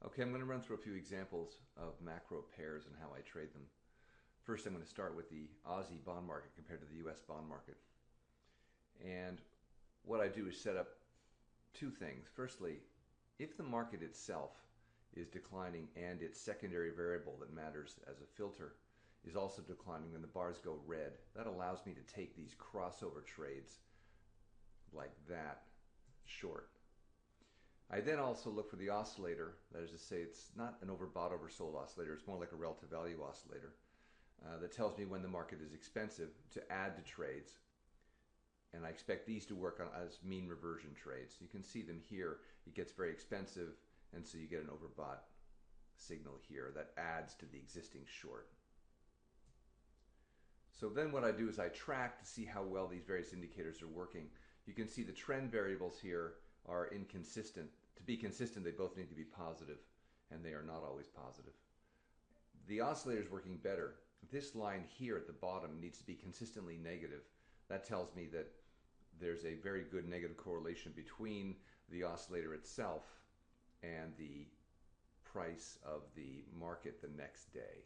Okay, I'm going to run through a few examples of macro pairs and how I trade them. First, I'm going to start with the Aussie bond market compared to the US bond market. And what I do is set up two things. Firstly, if the market itself is declining and its secondary variable that matters as a filter is also declining, then the bars go red. That allows me to take these crossover trades like that short. I then also look for the oscillator. That is to say, it's not an overbought, oversold oscillator. It's more like a relative value oscillator that tells me when the market is expensive to add to trades. And I expect these to work on as mean reversion trades. You can see them here. It gets very expensive, and so you get an overbought signal here that adds to the existing short. So then what I do is I track to see how well these various indicators are working. You can see the trend variables here are inconsistent. To be consistent, they both need to be positive, and they are not always positive. The oscillator is working better. This line here at the bottom needs to be consistently negative. That tells me that there's a very good negative correlation between the oscillator itself and the price of the market the next day.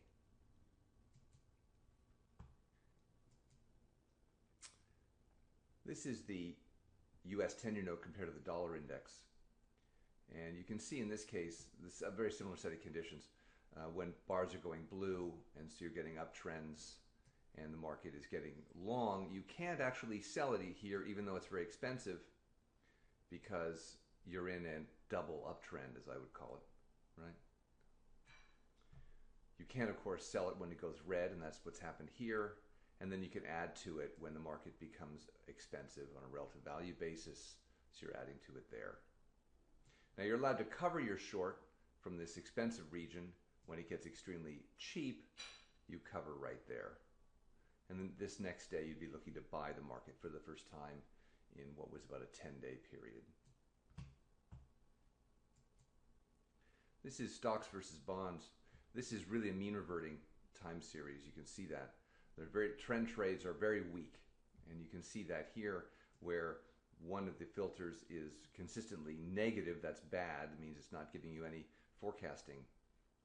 This is the US 10-year note compared to the dollar index. And you can see in this case, this is a very similar set of conditions. When bars are going blue and so you're getting uptrends and the market is getting long, you can't actually sell it here even though it's very expensive because you're in a double uptrend, as I would call it, right? You can, of course, sell it when it goes red, and that's what's happened here. And then you can add to it when the market becomes expensive on a relative value basis. So you're adding to it there. Now you're allowed to cover your short from this expensive region. When it gets extremely cheap, you cover right there. And then this next day, you'd be looking to buy the market for the first time in what was about a 10-day period. This is stocks versus bonds. This is really a mean reverting time series. You can see that. Trend trades are very weak. And you can see that here where one of the filters is consistently negative. That's bad. It means it's not giving you any forecasting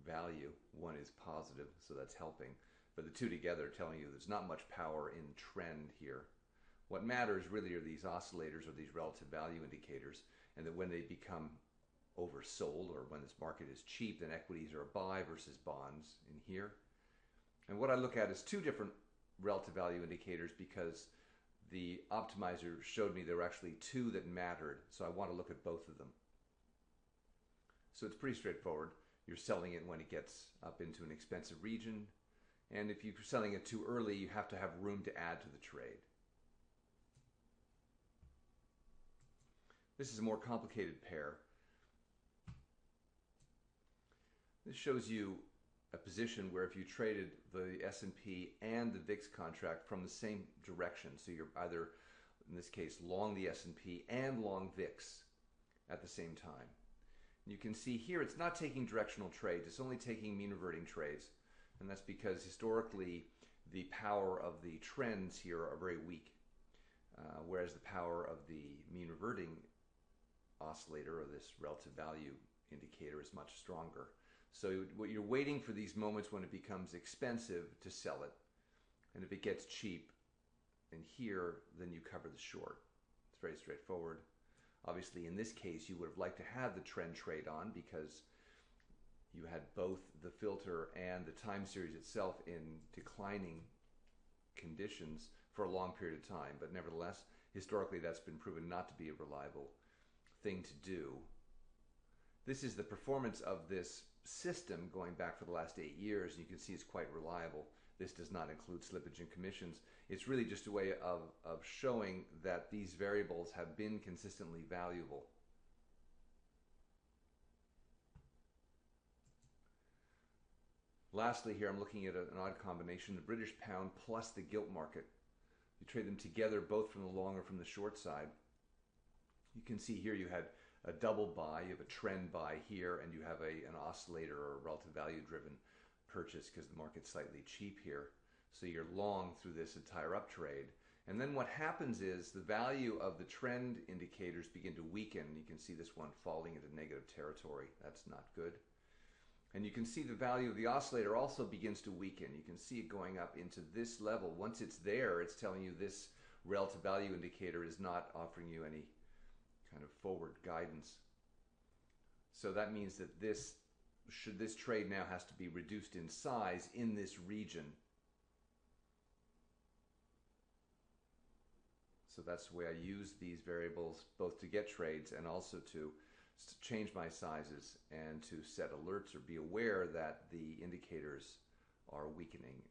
value. One is positive, so that's helping. But the two together are telling you there's not much power in trend here. What matters really are these oscillators or these relative value indicators, and that when they become oversold or when this market is cheap, then equities are a buy versus bonds in here. And what I look at is two different relative value indicators because the optimizer showed me there were actually two that mattered, so I want to look at both of them. So it's pretty straightforward. You're selling it when it gets up into an expensive region, and if you're selling it too early, you have to have room to add to the trade. This is a more complicated pair. This shows you a position where if you traded the S&P and the VIX contract from the same direction, so you're either, in this case, long the S&P and long VIX at the same time. And you can see here it's not taking directional trades, it's only taking mean reverting trades. And that's because historically the power of the trends here are very weak, whereas the power of the mean reverting oscillator or this relative value indicator is much stronger. So what you're waiting for these moments when it becomes expensive to sell it. And if it gets cheap in here, then you cover the short. It's very straightforward. Obviously, in this case, you would have liked to have the trend trade on because you had both the filter and the time series itself in declining conditions for a long period of time. But nevertheless, historically, that's been proven not to be a reliable thing to do. This is the performance of this system going back for the last 8 years, and you can see it's quite reliable. This does not include slippage and commissions. It's really just a way of showing that these variables have been consistently valuable. Lastly here, I'm looking at an odd combination, the British pound plus the gilt market. You trade them together both from the long or from the short side. You can see here you had a double buy, you have a trend buy here, and you have an oscillator or a relative value driven purchase because the market's slightly cheap here. So you're long through this entire up trade. And then what happens is the value of the trend indicators begin to weaken. You can see this one falling into negative territory. That's not good. And you can see the value of the oscillator also begins to weaken. You can see it going up into this level. Once it's there, it's telling you this relative value indicator is not offering you any kind of forward guidance. So that means that this trade now has to be reduced in size in this region. So that's the way I use these variables both to get trades and also to change my sizes and to set alerts or be aware that the indicators are weakening